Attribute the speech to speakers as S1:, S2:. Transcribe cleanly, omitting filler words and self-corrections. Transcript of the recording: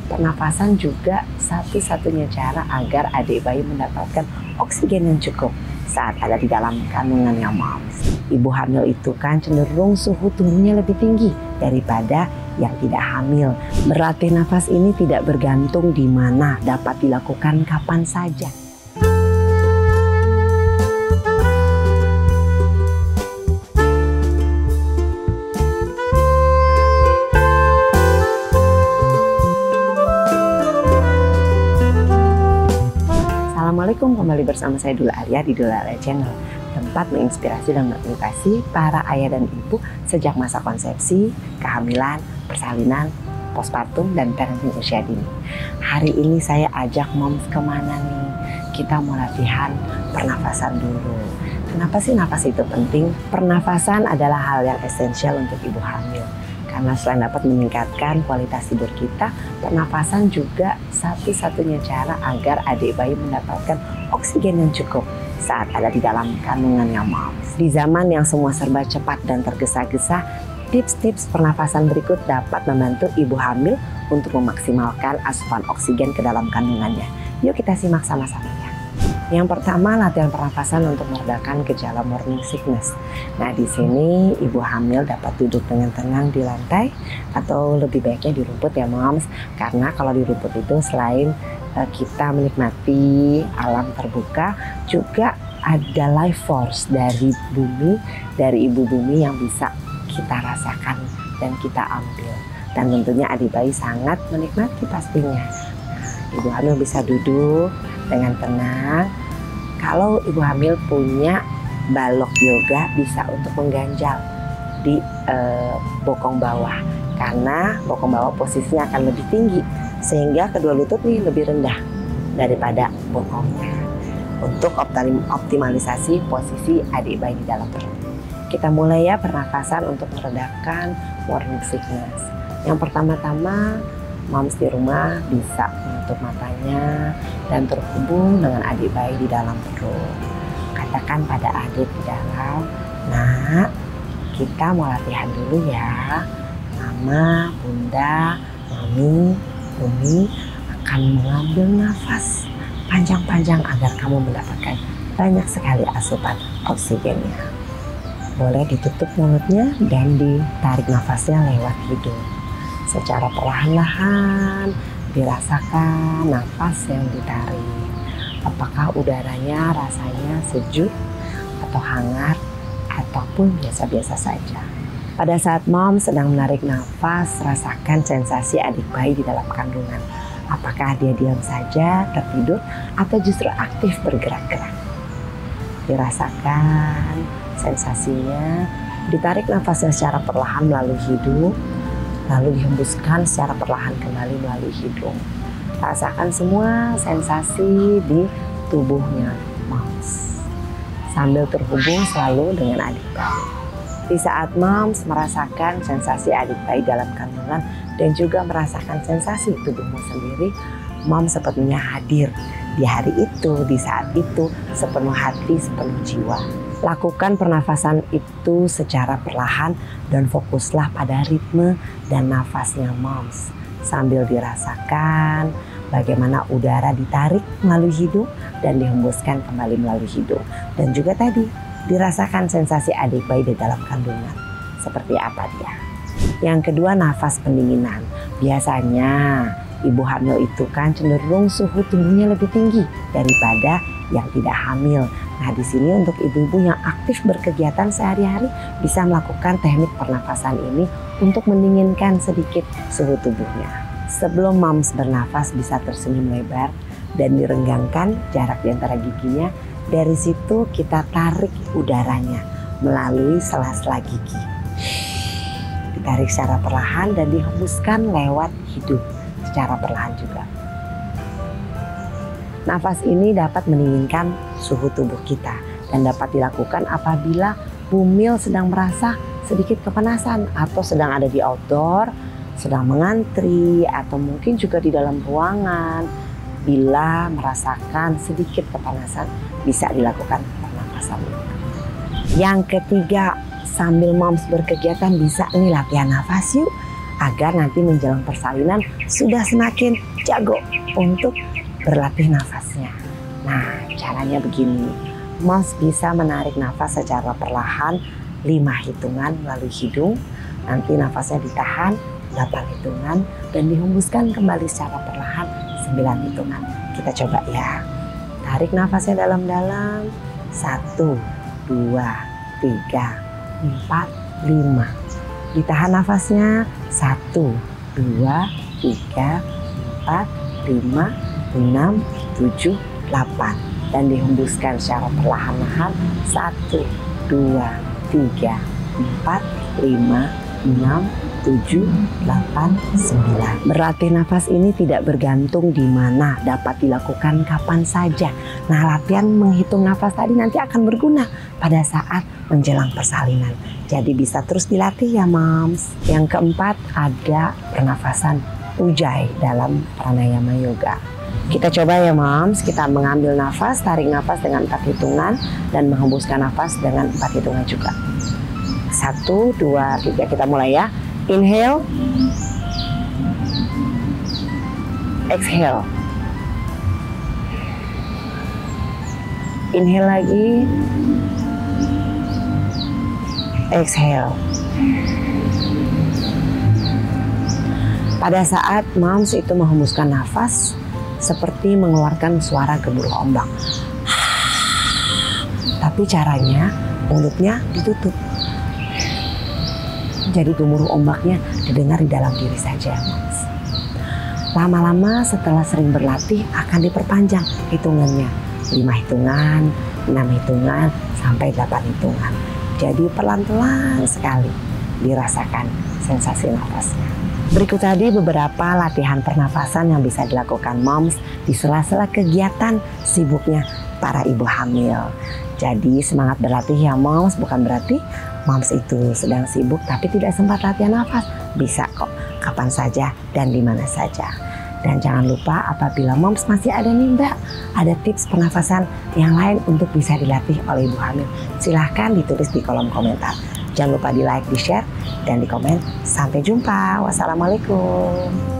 S1: Pernafasan juga satu-satunya cara agar adik bayi mendapatkan oksigen yang cukup saat ada di dalam kandungannya moms. Ibu hamil itu kan cenderung suhu tubuhnya lebih tinggi daripada yang tidak hamil. Berlatih nafas ini tidak bergantung di mana, dapat dilakukan kapan saja. Assalamualaikum, kembali bersama saya Dula Arya di Dula Arya Channel, tempat menginspirasi dan mengedukasi para ayah dan ibu sejak masa konsepsi, kehamilan, persalinan, postpartum, dan parenting usia dini. Hari ini saya ajak moms kemana nih? Kita mau latihan pernafasan dulu. Kenapa sih nafas itu penting? Pernafasan adalah hal yang esensial untuk ibu hamil. Karena selain dapat meningkatkan kualitas tidur kita, pernafasan juga satu-satunya cara agar adik bayi mendapatkan oksigen yang cukup saat ada di dalam kandungannya moms. Di zaman yang semua serba cepat dan tergesa-gesa, tips-tips pernafasan berikut dapat membantu ibu hamil untuk memaksimalkan asupan oksigen ke dalam kandungannya. Yuk kita simak sama-sama ya. Yang pertama, latihan pernafasan untuk meredakan gejala morning sickness. Nah, di sini ibu hamil dapat duduk dengan tenang di lantai atau lebih baiknya di rumput ya moms. Karena kalau di rumput itu selain kita menikmati alam terbuka, juga ada life force dari bumi, dari ibu bumi yang bisa kita rasakan dan kita ambil. Dan tentunya adik bayi sangat menikmati pastinya. Ibu hamil bisa duduk dengan tenang. Kalau ibu hamil punya balok yoga, bisa untuk mengganjal di bokong bawah, karena bokong bawah posisinya akan lebih tinggi sehingga kedua lutut nih lebih rendah daripada bokongnya untuk optimalisasi posisi adik bayi di dalam perut. Kita mulai ya pernafasan untuk meredakan morning sickness. Yang pertama-tama, moms di rumah bisa menutup matanya dan terhubung dengan adik bayi di dalam perut. Katakan pada adik di dalam, "Nak, kita mau latihan dulu ya. Mama, bunda, mami, umi akan mengambil nafas panjang-panjang agar kamu mendapatkan banyak sekali asupan oksigennya." Boleh ditutup mulutnya dan ditarik nafasnya lewat hidung. Secara perlahan-lahan dirasakan nafas yang ditarik. Apakah udaranya rasanya sejuk atau hangat ataupun biasa-biasa saja. Pada saat mom sedang menarik nafas, rasakan sensasi adik bayi di dalam kandungan. Apakah dia diam saja, tertidur, atau justru aktif bergerak-gerak. Dirasakan sensasinya, ditarik nafasnya secara perlahan melalui hidung, lalu dihembuskan secara perlahan kembali melalui hidung. Rasakan semua sensasi di tubuhnya moms, sambil terhubung selalu dengan adik bayi. Di saat moms merasakan sensasi adik bayi dalam kandungan dan juga merasakan sensasi tubuhmu sendiri, moms sepertinya hadir di hari itu, di saat itu, sepenuh hati, sepenuh jiwa. Lakukan pernafasan itu secara perlahan dan fokuslah pada ritme dan nafasnya moms. Sambil dirasakan bagaimana udara ditarik melalui hidung dan dihembuskan kembali melalui hidung. Dan juga tadi dirasakan sensasi adik bayi di dalam kandungan. Seperti apa dia? Yang kedua, nafas pendinginan. Biasanya ibu hamil itu kan cenderung suhu tubuhnya lebih tinggi daripada yang tidak hamil. Nah, di sini untuk ibu-ibu yang aktif berkegiatan sehari-hari bisa melakukan teknik pernafasan ini untuk mendinginkan sedikit suhu tubuhnya. Sebelum moms bernafas bisa tersenyum lebar dan direnggangkan jarak di antara giginya. Dari situ kita tarik udaranya melalui sela-sela gigi. Ditarik secara perlahan dan dihembuskan lewat hidung secara perlahan juga. Nafas ini dapat mendinginkan suhu tubuh kita dan dapat dilakukan apabila bumil sedang merasa sedikit kepanasan atau sedang ada di outdoor, sedang mengantri, atau mungkin juga di dalam ruangan. Bila merasakan sedikit kepanasan, bisa dilakukan pernafasan ini. Yang ketiga, sambil moms berkegiatan bisa nih latihan nafas yuk. agar nanti menjelang persalinan sudah semakin jago untuk berlatih nafasnya. Nah, caranya begini. Moms bisa menarik nafas secara perlahan 5 hitungan melalui hidung. Nanti nafasnya ditahan 8 hitungan dan dihembuskan kembali secara perlahan 9 hitungan. Kita coba ya. Tarik nafasnya dalam-dalam. 1, 2, 3, 4, 5. Ditahan nafasnya. 1, 2, 3, 4, 5, 6, 7, 8. Dan dihembuskan secara perlahan-lahan. 1, 2, 3, 4, 5, 6, 7, 8, 9. Berlatih nafas ini tidak bergantung di mana, dapat dilakukan kapan saja. Nah, latihan menghitung nafas tadi nanti akan berguna pada saat menjelang persalinan. Jadi bisa terus dilatih ya moms. Yang keempat ada pernafasan ujjayi dalam pranayama yoga. Kita coba ya moms, kita mengambil nafas, tarik nafas dengan 4 hitungan dan menghembuskan nafas dengan 4 hitungan juga. 1, 2, 3, kita mulai ya. Inhale, exhale, inhale lagi, exhale. Pada saat moms itu menghembuskan nafas, seperti mengeluarkan suara gemuruh ombak. Tapi caranya mulutnya ditutup. Jadi gemuruh ombaknya didengar di dalam diri saja, moms. Lama-lama setelah sering berlatih akan diperpanjang hitungannya. 5 hitungan, 6 hitungan, sampai 8 hitungan. Jadi pelan-pelan sekali dirasakan sensasi nafasnya. Berikut tadi beberapa latihan pernafasan yang bisa dilakukan moms di sela-sela kegiatan sibuknya para ibu hamil. Jadi semangat berlatih ya moms, bukan berarti moms itu sedang sibuk tapi tidak sempat latihan nafas. Bisa kok, kapan saja dan di mana saja. Dan jangan lupa apabila moms masih ada nih mbak, ada tips pernafasan yang lain untuk bisa dilatih oleh ibu hamil. Silahkan ditulis di kolom komentar. Jangan lupa di like, di share, dan di komen. Sampai jumpa. Wassalamualaikum.